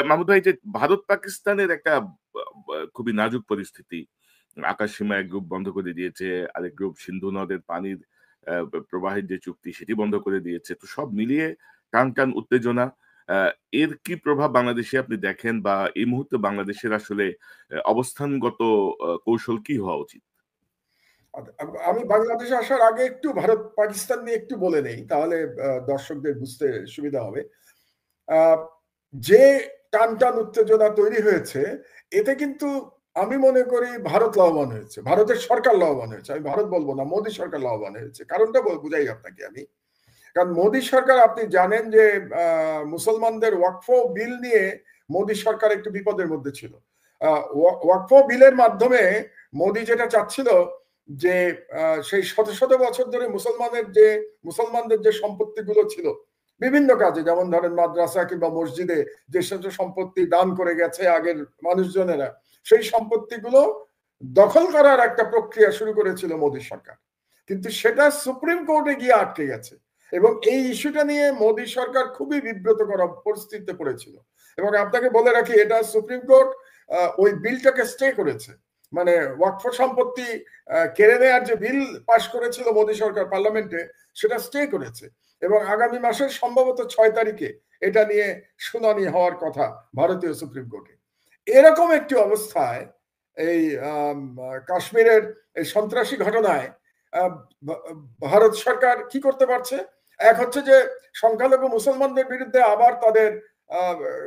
মাহমুদ ভাই, যে ভারত পাকিস্তানের একটা খুবই নাজুক পরিস্থিতি। আকাশসীমা এক গ্রুপ বন্ধ করে দিয়েছে, আরেক গ্রুপ সিন্ধু নদের পানির প্রবাহের যে চুক্তি সেটি বন্ধ করে দিয়েছে। তো সব মিলিয়ে টান উত্তেজনা। আ এর কি প্রভাব বাংলাদেশে আপনি দেখেন, বা এই মুহূর্তে বাংলাদেশের আসলে অবস্থানগত কৌশল কি হওয়া উচিত? আমি বাংলাদেশে আসার আগে একটু ভারত পাকিস্তান নিয়ে একটু বলে নেই, তাহলে দর্শকদের বুঝতে সুবিধা হবে। যে টান উত্তেজনা তৈরি হয়েছে, এতে কিন্তু আমি মনে করি ভারত লাভবান হয়েছে, ভারতের সরকার লাভবান হয়েছে। আমি ভারত বলবো না, মোদী সরকার লাভবান হয়েছে। কারণটা বুঝাই আপনাকে আমি। কারণ মোদী সরকার, আপনি জানেন যে মুসলমানদের ওয়াকফ বিল নিয়ে মোদী সরকার একটু বিপদের মধ্যে ছিল। ওয়াকফ বিলের মাধ্যমে মোদী যেটা চাচ্ছিল যে সেই শত শত বছর ধরে মুসলমানদের যে সম্পত্তিগুলো ছিল বিভিন্ন কাজে, যেমন ধরেন মাদ্রাসা কিংবা মসজিদে যে সব সম্পত্তি দান করে গেছে আগের মানুষজনেরা, সেই সম্পত্তিগুলো দখল করার একটা প্রক্রিয়া শুরু করেছিল মোদী সরকার। কিন্তু সেটা সুপ্রিম কোর্টে গিয়ে আটকে গেছে, এবং এই ইস্যুটা নিয়ে মোদী সরকার খুবই বিব্রত করা পরিস্থিতিতে পড়েছিল। এবং আপনাকে বলে রাখি, এটা সুপ্রিম কোর্ট ওই বিলটাকে স্টে করেছে। মানে ওয়াকফ সম্পত্তি কেড়ে নেওয়ার যে বিল পাশ করেছিল মোদী সরকার পার্লামেন্টে, সেটা স্টে করেছে, এবং আগামী মাসের সম্ভবত 6 তারিখে এটা নিয়ে শুনানি হওয়ার কথা ভারতীয় সুপ্রিম কোর্টে। এরকম একটি অবস্থায় এই কাশ্মীরের এই সন্ত্রাসী ঘটনায় ভারত সরকার কি করতে পারছে? এক হচ্ছে যে সংখ্যালঘু মুসলমানদের বিরুদ্ধে আবার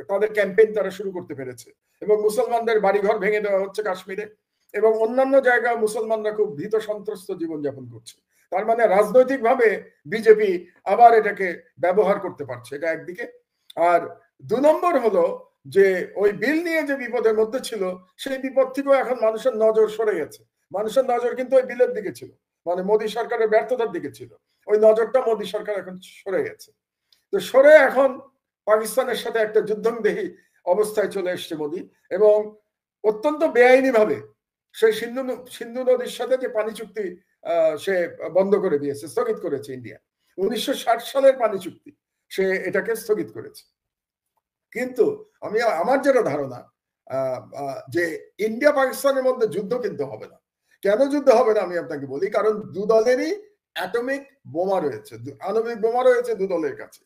তাদের ক্যাম্পেইন তারা শুরু করতে পেরেছে, এবং মুসলমানদের বাড়িঘর ভেঙে দেওয়া হচ্ছে কাশ্মীরে, এবং অন্যান্য জায়গায় মুসলমানরা খুব ভীত সন্ত্রস্ত জীবনযাপন করছে। তার মানে রাজনৈতিকভাবে বিজেপি আবার এটাকে ব্যবহার করতে পারছে, এটা একদিকে। আর 2 নম্বর হলো যে ওই বিল নিয়ে যে বিপদের মধ্যে ছিল, সেই বিপদ থেকেও এখন মানুষের নজর সরে গেছে। মানুষের নজর কিন্তু ওই বিলের দিকে ছিল, মানে মোদী সরকারের ব্যর্থতার দিকে ছিল। ওই নজরটা মোদী সরকার এখন সরে গেছে। তো সরে এখন পাকিস্তানের সাথে একটা যুদ্ধংদেহী অবস্থায় চলে এসছে মোদী, এবং অত্যন্ত বেআইনি ভাবে সেই সিন্ধু নদীর সাথে যে পানি চুক্তি সে বন্ধ করে দিয়েছে, স্থগিত করেছে ইন্ডিয়া। 1960 সালের পানি চুক্তি সে এটাকে স্থগিত করেছে। কিন্তু আমার যেটা ধারণা, যে ইন্ডিয়া পাকিস্তানের মধ্যে যুদ্ধ কিন্তু হবে না। কেন যুদ্ধ হবে না আমি আপনাকে বলি। কারণ দু দলেরই অ্যাটমিক বোমা রয়েছে, আণবিক বোমা রয়েছে দু দলের কাছে,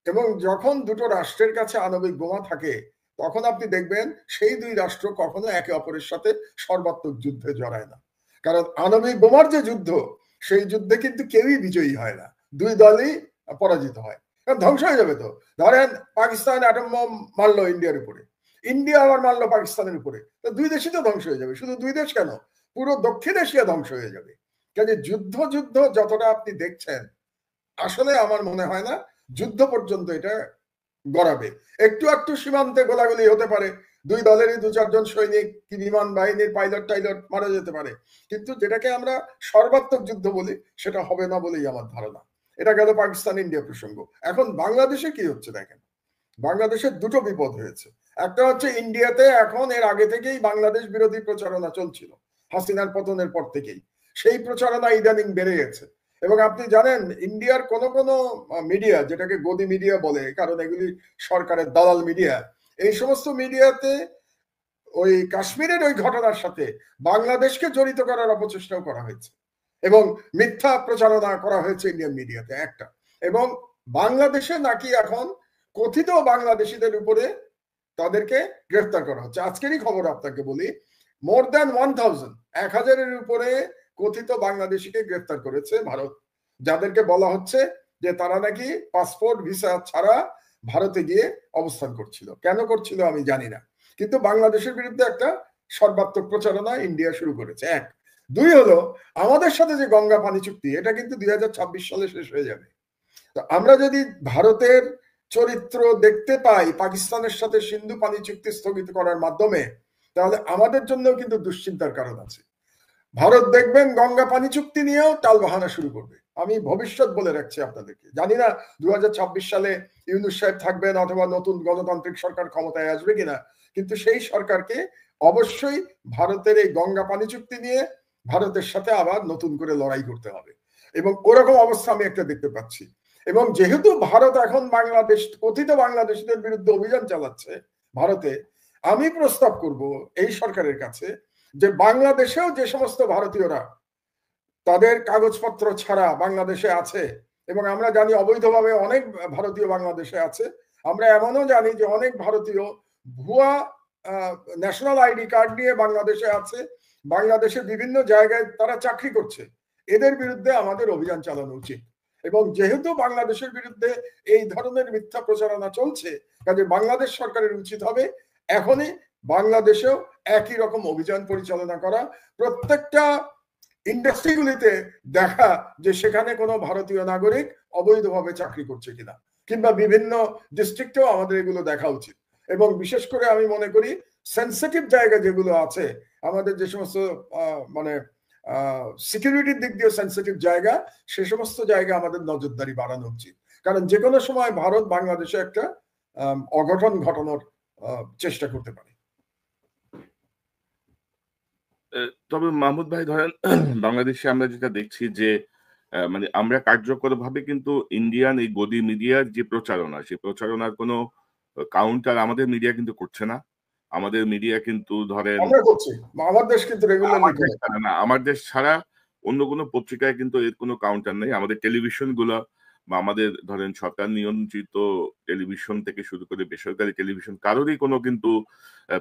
এবং যখন দুটো রাষ্ট্রের কাছে আণবিক বোমা থাকে, তখন আপনি দেখবেন সেই দুই রাষ্ট্র কখনো একে অপরের সাথে সর্বাত্মক যুদ্ধে জড়ায় না। কারণ আণবিক বোমার যে যুদ্ধ, সেই যুদ্ধে কিন্তু কেউই বিজয়ী হয় না, দুই দলই পরাজিত হয়। ধ্বংস হয়ে যাবে। তো ধরেন পাকিস্তান অ্যাটম বম মারলো ইন্ডিয়ার উপরে, ইন্ডিয়া আবার মারলো পাকিস্তানের উপরে, তো দুই দেশই তো ধ্বংস হয়ে যাবে। শুধু দুই দেশ কেন, পুরো দক্ষিণ এশিয়া ধ্বংস হয়ে যাবে। কাজে যুদ্ধ যতটা আপনি দেখছেন, আসলে আমার মনে হয় না যুদ্ধ পর্যন্ত এটা গড়াবে। একটু সীমান্তে গোলাগুলি হতে পারে, দুই দলেরই 2-4 জন সৈনিক কি বিমান বাহিনীর পাইলট টাইলট মারা যেতে পারে, কিন্তু যেটাকে আমরা সর্বাত্মক যুদ্ধ বলি, সেটা হবে না বলেই আমার ধারণা। এটা গেল পাকিস্তান ইন্ডিয়া প্রসঙ্গ। এখন বাংলাদেশে কি হচ্ছে দেখেন। বাংলাদেশের দুটো বিপদ হয়েছে। একটা হচ্ছে ইন্ডিয়াতে এখন এর আগে থেকেই বাংলাদেশ বিরোধী প্রচারণা চলছিল, হাসিনার পতনের পর থেকেই সেই প্রচারণা ইদানিং বেড়ে গেছে। এবং আপনি জানেন ইন্ডিয়ার কোন মিডিয়া, যেটাকে গদি মিডিয়া বলে, কারণ এগুলি সরকারের দালাল মিডিয়া, এই সমস্ত মিডিয়াতে ওই কাশ্মীরের ওই ঘটনার সাথে বাংলাদেশকে জড়িত করার অপচেষ্টাও করা হয়েছে, এবং মিথ্যা প্রচারণা করা হয়েছে ইন্ডিয়ান মিডিয়াতে একটা। এবং বাংলাদেশে নাকি এখন কথিত বাংলাদেশিদের উপরে তাদেরকে গ্রেফতার করা হচ্ছে। আজকেরই খবর আপনাকে বলি, মোর দ্যান 1000-এর উপরে কথিত বাংলাদেশিকে গ্রেফতার করেছে ভারত, যাদেরকে বলা হচ্ছে যে তারা নাকি পাসপোর্ট ভিসা ছাড়া ভারতে গিয়ে অবস্থান করছিল। কেন করছিল আমি জানি না, কিন্তু বাংলাদেশের বিরুদ্ধে একটা সর্বাত্মক প্রচারণা ইন্ডিয়া শুরু করেছে। 1। 2 হলো আমাদের সাথে যে গঙ্গা পানি চুক্তি, এটা কিন্তু 2026 সালে শেষ হয়ে যাবে। তো আমরা যদি ভারতের চরিত্র দেখতে পাই পাকিস্তানের সাথে সিন্ধু পানি চুক্তি স্থগিত করার মাধ্যমে, তাহলে আমাদের জন্য কিন্তু দুশ্চিন্তার কারণ আছে। ভারত দেখবেন গঙ্গা পানি চুক্তি নিয়েও টালবাহানা শুরু করবে। আমি ভবিষ্যৎ বলে রাখছি আপনাদেরকে। জানি না 2026 সালে ইউনূস সাহেব থাকবেন অথবা নতুন গণতান্ত্রিক সরকার ক্ষমতায় আসবে কিনা, কিন্তু সেই সরকারকে অবশ্যই ভারতের এই গঙ্গা পানি চুক্তি নিয়ে ভারতের সাথে আবার নতুন করে লড়াই করতে হবে, এবং ওরকম অবস্থা আমি একটা দেখতে পাচ্ছি। এবং যেহেতু ভারত এখন কথিত বাংলাদেশিদের বিরুদ্ধে অভিযান চালাচ্ছে, ভারতে, আমি প্রস্তাব করব এই সরকারের কাছে যে বাংলাদেশেও যে সমস্ত ভারতীয়রা তাদের কাগজপত্র ছাড়া বাংলাদেশে আছে, এবং আমরা জানি অবৈধভাবে অনেক ভারতীয় বাংলাদেশে আছে, আমরা এমনও জানি যে অনেক ভারতীয় ভুয়া ন্যাশনাল আইডি কার্ড নিয়ে বাংলাদেশে আছে, বাংলাদেশের বিভিন্ন জায়গায় তারা চাকরি করছে। এদের বিরুদ্ধে আমাদের অভিযান চালানো উচিত। এবং যেহেতু বাংলাদেশের বিরুদ্ধে এই ধরনের মিথ্যা প্রচারণা চলছে, কাজে বাংলাদেশ সরকারের উচিত হবে এখনই বাংলাদেশেও একই রকম অভিযান পরিচালনা করা, প্রত্যেকটা ইন্ডাস্ট্রিগুলিতে দেখা যে সেখানে কোনো ভারতীয় নাগরিক অবৈধভাবে চাকরি করছে কিনা, কিংবা বিভিন্ন ডিস্ট্রিক্টেও আমাদের এগুলো দেখা উচিত। এবং বিশেষ করে আমি মনে করি সেন্সিটিভ জায়গা যেগুলো আছে, আমাদের যে সমস্ত মানে সিকিউরিটির দিক দিয়ে সেন্সিটিভ জায়গা, সে সমস্ত জায়গা আমাদের নজরদারি বাড়ানো উচিত। কারণ যে কোনো সময় ভারত বাংলাদেশে একটা অঘটন ঘটানোর চেষ্টা করতে পারে। তবে মাহমুদ ভাই ধরেন বাংলাদেশে আমরা যেটা দেখছি যে মানে আমরা কার্যকরভাবে কিন্তু ইন্ডিয়ান এই গদি মিডিয়ার যে প্রচারণা, সেই প্রচারণার কোনো কাউন্টার আমাদের মিডিয়া কিন্তু করছে না। আমাদের মিডিয়া কিন্তু ধরেন আমরা করছি, আমার দেশ কিন্তু রেগুলারলি করে না, আমার দেশ ছাড়া অন্য কোনো পত্রিকায় কিন্তু এর কোনো কাউন্টার নেই। আমাদের টেলিভিশন গুলা বা আমাদের ধরেন সরকার নিয়ন্ত্রিত টেলিভিশন থেকে শুরু করে বেসরকারি টেলিভিশন কারোরই কোনো কিন্তু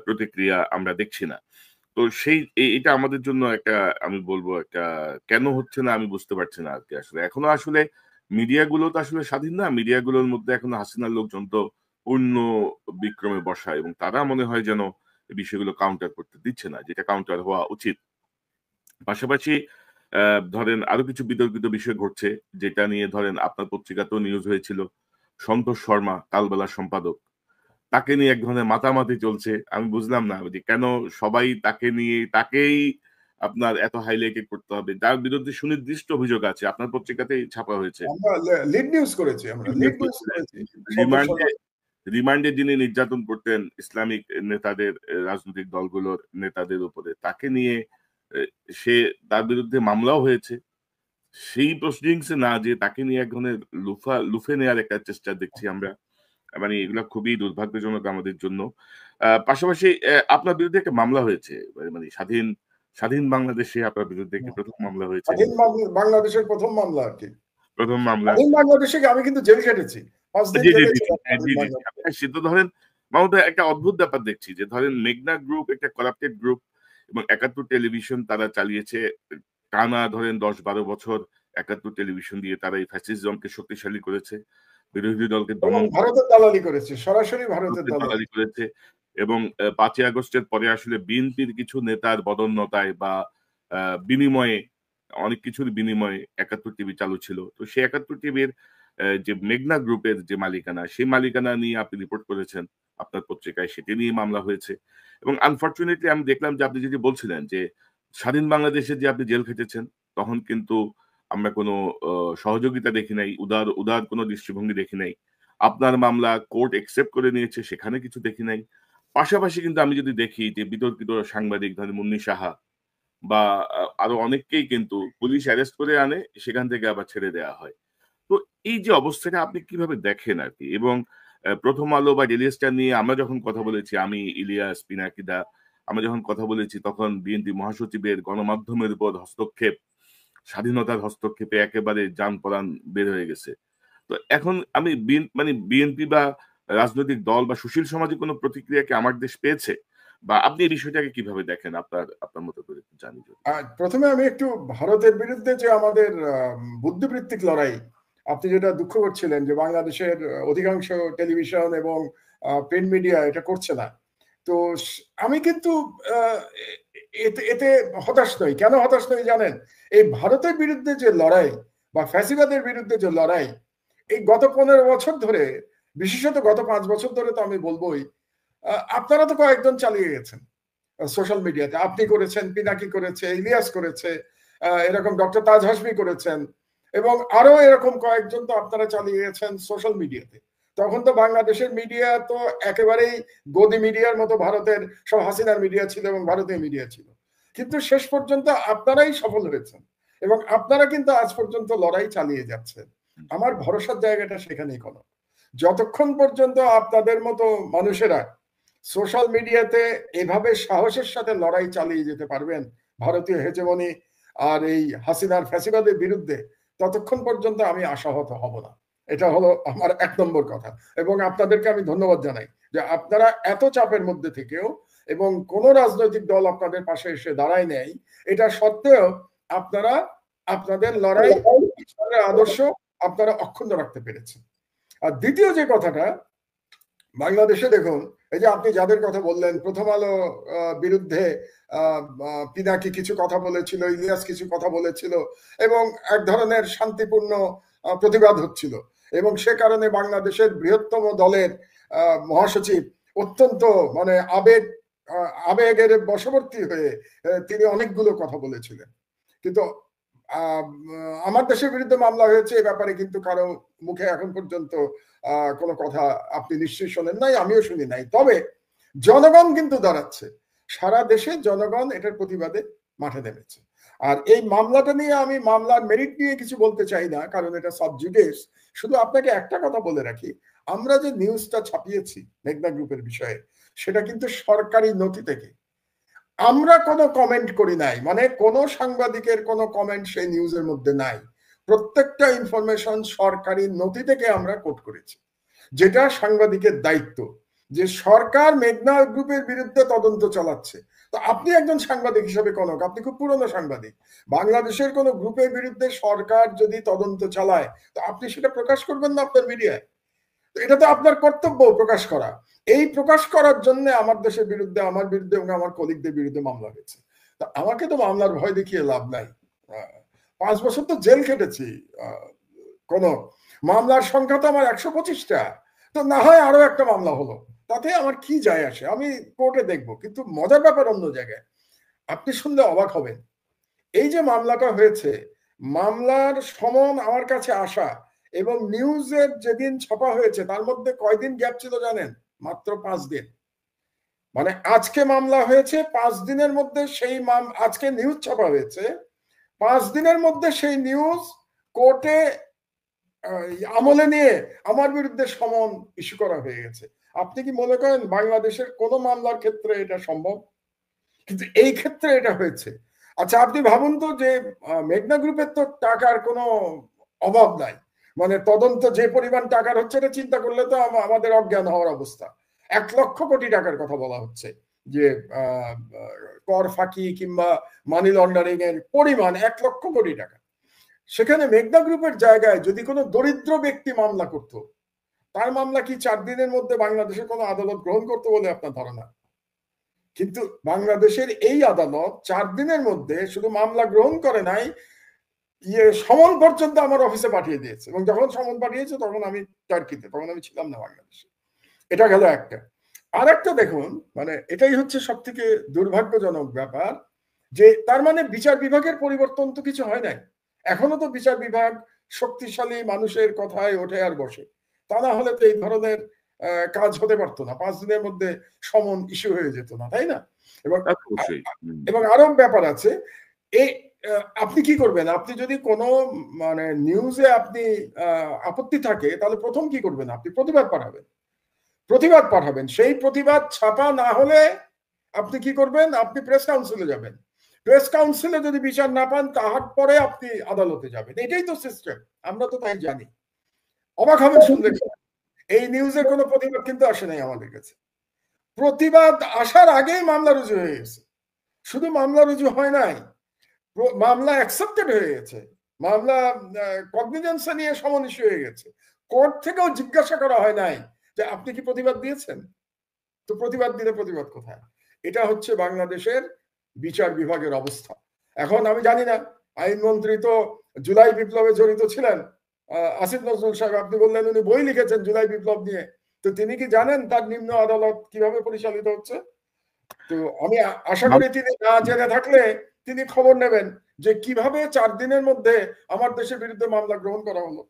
প্রতিক্রিয়া আমরা দেখছি না। তো সেই এটা আমাদের জন্য একটা, আমি বলবো একটা, কেন হচ্ছে না আমি বুঝতে পারছি না আর কি। আসলে এখনো আসলে মিডিয়াগুলো তো আসলে স্বাধীন না। মিডিয়াগুলোর মধ্যে এখনো হাসিনার লোকজন তো অন্য বিক্রমে বসা, এবং তারা মনে হয় যেন এই বিষয়গুলো কাউন্টার করতে দিচ্ছে না, যেটা কাউন্টার হওয়া উচিত। পাশাপাশি ধরেন আরো কিছু বিতর্কিত বিষয় ঘটছে, যেটা নিয়ে ধরেন আপনার পত্রিকাতেও নিউজ হয়েছিল। সন্তোষ শর্মা কালবেলার সম্পাদক, তাকে নিয়ে এক ধরনের মাতামাতি চলছে। আমি বুঝলাম না যে কেন সবাই তাকে নিয়ে, তাকেই আপনার এত হাইলাইটেড করতে হবে, যার বিরুদ্ধে সুনির্দিষ্ট অভিযোগ আছে। আপনার পত্রিকাতেই ছাপা হয়েছে। আমরা লিড নিউজ করেছি, আমরা লিড নিউজ করেছি। রিমান্ডে রিমান্ডে যিনি নির্যাতন করতেন ইসলামিক নেতাদের, রাজনৈতিক দলগুলোর নেতাদের উপরে, তাকে নিয়ে সে, তার বিরুদ্ধে মামলাও হয়েছে। সেই প্রসিডিংসে না যে তাকে নিয়ে এক ধরনের লুফে নেওয়ার একটা চেষ্টা দেখছি আমরা। মানে এগুলা খুবই দুর্ভাগ্যজনক আমাদের জন্য। পাশাপাশি আপনার বিরুদ্ধে একটা মামলা হয়েছে, মানে স্বাধীন স্বাধীন বাংলাদেশে আপনার বিরুদ্ধে একটি প্রথম মামলা হয়েছে। স্বাধীন বাংলাদেশের প্রথম মামলা আর কি। প্রথম মামলা। স্বাধীন বাংলাদেশে আমি কিন্তু জেল খেটেছি, 5 দিন জি, জি, জেলে জি, ছিলাম। জি, জি। সে তো ধরেন মামুদ ভাই, একটা অদ্ভুত ব্যাপার দেখছি যে ধরেন মেঘনা গ্রুপ একটা করাপ্টেড গ্রুপ, এবং ৭১ টেলিভিশন তারা চালিয়েছে টানা ধরেন ১০-১২ বছর। ৭১ টেলিভিশন দিয়ে তারা এই ফ্যাসিজমকে শক্তিশালী করেছে, বিরোধী দলকে এবং দমন ভারতের দালালি করেছে, সরাসরি ভারতের দালালি করেছে। এবং ৫ই আগস্টের পরে আসলে বিএনপির কিছু নেতার বদন্যতায় বা বিনিময়ে, অনেক কিছুর বিনিময়ে ৭১ টিভি চালু ছিল। তো সেই ৭১ টিভির যে মেঘনা গ্রুপের যে মালিকানা, সেই মালিকানা নিয়ে আপনি রিপোর্ট করেছেন আপনার পত্রিকায়, সেটি নিয়ে মামলা হয়েছে। এবং আনফরচুনেটলি আমি দেখলাম যে আপনি যেটি বলছিলেন যে স্বাধীন বাংলাদেশে যে আপনি জেল খেটেছেন, তখন কিন্তু আমরা কোনো সহযোগিতা দেখি নাই, উদার উদার কোনো দৃষ্টিভঙ্গি দেখি নাই। আপনার মামলা কোর্ট একসেপ্ট করে নিয়েছে, সেখানে কিছু দেখি নাই। পাশাপাশি কিন্তু আমি যদি দেখি যে বিতর্কিত সাংবাদিক ধরেন মুন্নি সাহা বা আরো অনেককেই কিন্তু পুলিশ অ্যারেস্ট করে আনে, সেখান থেকে আবার ছেড়ে দেওয়া হয়। তো এই যে অবস্থাটা আপনি কিভাবে দেখেন আরকি? এবং প্রথম আলো বা ডেইলি স্টার নিয়ে আমরা যখন কথা বলেছি, আমি, ইলিয়াস, পিনাকিদা, আমরা যখন কথা বলেছি, তখন বিএনপি মহাসচিবের গণমাধ্যমের উপর হস্তক্ষেপ, স্বাধীনতার হস্তক্ষেপে একেবারে জান-পরাণ বের হয়ে গেছে। তো এখন আমি মানে বিএনপি বা রাজনৈতিক দল বা সুশীল সমাজে কোনো প্রতিক্রিয়া কি আমার দেশ পেয়েছে? বা আপনি এই বিষয়টাকে কিভাবে দেখেন? আপনার আপনার মতো করে একটু জানি যদি। প্রথমে আমি একটু ভারতের বিরুদ্ধে যে আমাদের বুদ্ধিবৃত্তিক লড়াই, আপনি যেটা দুঃখ করছিলেন যে বাংলাদেশের অধিকাংশ টেলিভিশন এবং প্রিন্ট মিডিয়া এটা করছে না। তো আমি কিন্তু এতে হতাশ নই। কেন হতাশ নই জানেন? এই ভারতের বিরুদ্ধে যে লড়াই বা ফ্যাসিবাদের বিরুদ্ধে যে লড়াই, এই গত 15 বছর ধরে, বিশেষত গত 5 বছর ধরে তো আমি বলবোই, আপনারা তো কয়েকজন চালিয়ে গেছেন সোশ্যাল মিডিয়াতে। আপনি করেছেন, পিনাকি করেছে, ইলিয়াস করেছে, এরকম ডক্টর তাজ হাসমি করেছেন, এবং আরো এরকম কয়েকজন তো আপনারা চালিয়ে গেছেন সোশ্যাল মিডিয়াতে। তখন তো বাংলাদেশের মিডিয়া তো একেবারেই গদি মিডিয়ার মতো ভারতের সব হাসিনার মিডিয়া ছিল এবং ভারতীয় মিডিয়া ছিল। কিন্তু শেষ পর্যন্ত আপনারাই সফল হয়েছেন এবং আপনারা কিন্তু আজ পর্যন্ত লড়াই চালিয়ে যাচ্ছেন। আমার ভরসার জায়গাটা সেখানেই কোনো, যতক্ষণ পর্যন্ত আপনাদের মতো মানুষেরা সোশ্যাল মিডিয়াতে এভাবে সাহসের সাথে লড়াই চালিয়ে যেতে পারবেন ভারতীয় হেজেমনি আর এই হাসিনার ফ্যাসিবাদের বিরুদ্ধে, ততক্ষণ পর্যন্ত আমি আশাহত হব না। এটা হলো আমার 1 নম্বর কথা। এবং আপনাদেরকে আমি ধন্যবাদ জানাই যে আপনারা এত চাপের মধ্যে থেকেও, এবং কোন রাজনৈতিক দল আপনাদের পাশে এসে দাঁড়ায় নেই, এটা সত্ত্বেও আপনারা আপনাদের লড়াই, ঈশ্বরের আদর্শ আপনারা অক্ষুণ্ণ রাখতে পেরেছেন। আর দ্বিতীয় যে কথাটা, বাংলাদেশে দেখুন, এই যে আপনি যাদের কথা বললেন, প্রথম আলো বিরুদ্ধে পিনাকি কিছু কথা বলেছিল, ইলিয়াস কিছু কথা বলেছিল, এবং এক ধরনের শান্তিপূর্ণ প্রতিবাদ হচ্ছিল, এবং সে কারণে বাংলাদেশের বৃহত্তম দলের মহাসচিব অত্যন্ত মানে আবেগের বশবর্তী হয়ে তিনি অনেকগুলো কথা বলেছিলেন। কিন্তু আমার দেশের বিরুদ্ধে মামলা হয়েছে এ ব্যাপারে কিন্তু কারো মুখে এখন পর্যন্ত কোনো কথা আপনি নিশ্চয়ই শোনেন নাই, আমিও শুনি নাই। তবে জনগণ কিন্তু দাঁড়াচ্ছে, সারা দেশে জনগণ এটার প্রতিবাদে মাঠে নেমেছে। আর এই মামলাটা নিয়ে আমি মামলার মেরিট নিয়ে কিছু বলতে চাই না, কারণ এটা সাব জুডিস। শুধু আপনাকে একটা কথা বলে রাখি, আমরা যে নিউজটা ছাপিয়েছি মেঘনা গ্রুপের বিষয়ে, সেটা কিন্তু সরকারি নথি থেকে, আমরা কোনো কমেন্ট করি নাই, মানে কোন সাংবাদিকের কোনো কমেন্ট সেই নিউজের মধ্যে নাই। প্রত্যেকটা ইনফরমেশন সরকারি নথি থেকে আমরা কোট করেছি, যেটা সাংবাদিকের দায়িত্ব। যে সরকার মেঘনা গ্রুপের বিরুদ্ধে তদন্ত চালাচ্ছে, তো আপনি একজন সাংবাদিক হিসেবে কনক, আপনি খুব পুরনো সাংবাদিক, বাংলাদেশের কোন গ্রুপের বিরুদ্ধে সরকার যদি তদন্ত চালায়, তো আপনি সেটা প্রকাশ করবেন না আপনার মিডিয়ায়? এটা তো আপনার কর্তব্য প্রকাশ করা। এই প্রকাশ করার জন্য আমার দেশের বিরুদ্ধে, আমার বিরুদ্ধে এবং আমার কলিগদের বিরুদ্ধে মামলা হয়েছে। তা আমাকে তো মামলার ভয় দেখিয়ে লাভ নাই। 5 বছর তো জেল খেটেছি, কোন মামলার সংখ্যা তো আমার 125টা, তো না হয় আরো একটা মামলা হলো, তাতে আমার কি যায় আসে, আমি কোর্টে দেখবো। কিন্তু মজার ব্যাপার অন্য জায়গায়, আপনি শুনলে অবাক হবেন। এই যে মামলাটা হয়েছে, মামলার সমন আমার কাছে আসা এবং নিউজের যেদিন ছাপা হয়েছে তার মধ্যে কয়দিন গ্যাপ ছিল জানেন? মাত্র 5 দিন। মানে আজকে মামলা হয়েছে, 5 দিনের মধ্যে সেই আজকে নিউজ ছাপা হয়েছে, 5 দিনের মধ্যে সেই নিউজ কোর্টে আমলে নিয়ে আমার বিরুদ্ধে সমন ইস্যু করা হয়ে গেছে। আপনি কি মনে করেন বাংলাদেশের কোন মামলার ক্ষেত্রে এটা সম্ভব? কিন্তু এই ক্ষেত্রে এটা হয়েছে। আচ্ছা, আপনি ভাবুন তো যে মেঘনা গ্রুপের তো টাকার কোনো অভাব নাই, মানে তদন্ত যে পরিমাণ টাকার হচ্ছে এটা চিন্তা করলে তো আমাদের অজ্ঞান হওয়ার অবস্থা। 1 লক্ষ কোটি টাকার কথা বলা হচ্ছে, যে কর ফাঁকি কিংবা মানি লন্ডারিং এর পরিমাণ 1 লক্ষ কোটি টাকা। সেখানে মেঘনা গ্রুপের জায়গায় যদি কোনো দরিদ্র ব্যক্তি মামলা করত, তার মামলা কি 4 দিনের মধ্যে বাংলাদেশের কোনো আদালত গ্রহণ করতে বলে আপনার ধারণা? কিন্তু বাংলাদেশের এই আদালত 4 দিনের মধ্যে শুধু মামলা গ্রহণ করে নাই, সমন পর্যন্ত আমার অফিসে পাঠিয়ে দিয়েছে। এবং যখন সমন পাঠিয়েছে তখন আমি টার্কিতে, তখন আমি ছিলাম না বাংলাদেশে। এটা গেল একটা। আর একটা দেখুন, মানে এটাই হচ্ছে সব থেকে দুর্ভাগ্যজনক ব্যাপার, যে তার মানে বিচার বিভাগের পরিবর্তন তো কিছু হয় নাই। এখনো তো বিচার বিভাগ শক্তিশালী মানুষের কথায় ওঠে আর বসে, তা না হলে তো এই ধরনের কাজ হতে পারতো না, 5 দিনের মধ্যে সমন ইস্যু হয়ে যেত না, তাই না? এবং এবং আরো ব্যাপার আছে। এই আপনি কি করবেন? আপনি যদি কোনো মানে নিউজে আপনি আপত্তি থাকে, তাহলে প্রথম কি করবেন? আপনি প্রতিবাদ পাঠাবেন। সেই প্রতিবাদ ছাপা না হলে আপনি কি করবেন? আপনি প্রেস কাউন্সিলে যাবেন। প্রেস কাউন্সিলে যদি বিচার না পান, তাহার পরে আপনি আদালতে যাবেন। এটাই তো সিস্টেম, আমরা তো তাই জানি। অবাক হবেন শুনলে, এই নিউজের কোনো প্রতিবাদ কিন্তু আসে নাই আমাদের কাছে। প্রতিবাদ আসার আগেই মামলা রুজু হয়ে গেছে। শুধু মামলা রুজু হয় নাই, মামলা অ্যাকসেপ্টেড হয়ে গেছে, মামলা কগনিজেন্সে নিয়ে সমন ইস্যু হয়ে গেছে। কোর্ট থেকেও জিজ্ঞাসা করা হয় নাই যে আপনি কি প্রতিবাদ দিয়েছেন? তো প্রতিবাদ দিলে প্রতিবাদ কোথায়? এটা হচ্ছে বাংলাদেশের বিচার বিভাগের অবস্থা। এখন আমি জানি না, আইনমন্ত্রী তো জুলাই বিপ্লবে জড়িত ছিলেন, আসিফ নজরুল সাহেব, আপনি বললেন উনি বই লিখেছেন জুলাই বিপ্লব নিয়ে, তো তিনি কি জানেন তার নিম্ন আদালত কিভাবে পরিচালিত হচ্ছে? তো আমি আশা করি তিনি না জেনে থাকলে তিনি খবর নেবেন যে কিভাবে 4 দিনের মধ্যে আমার দেশের বিরুদ্ধে মামলা গ্রহণ করা হলো।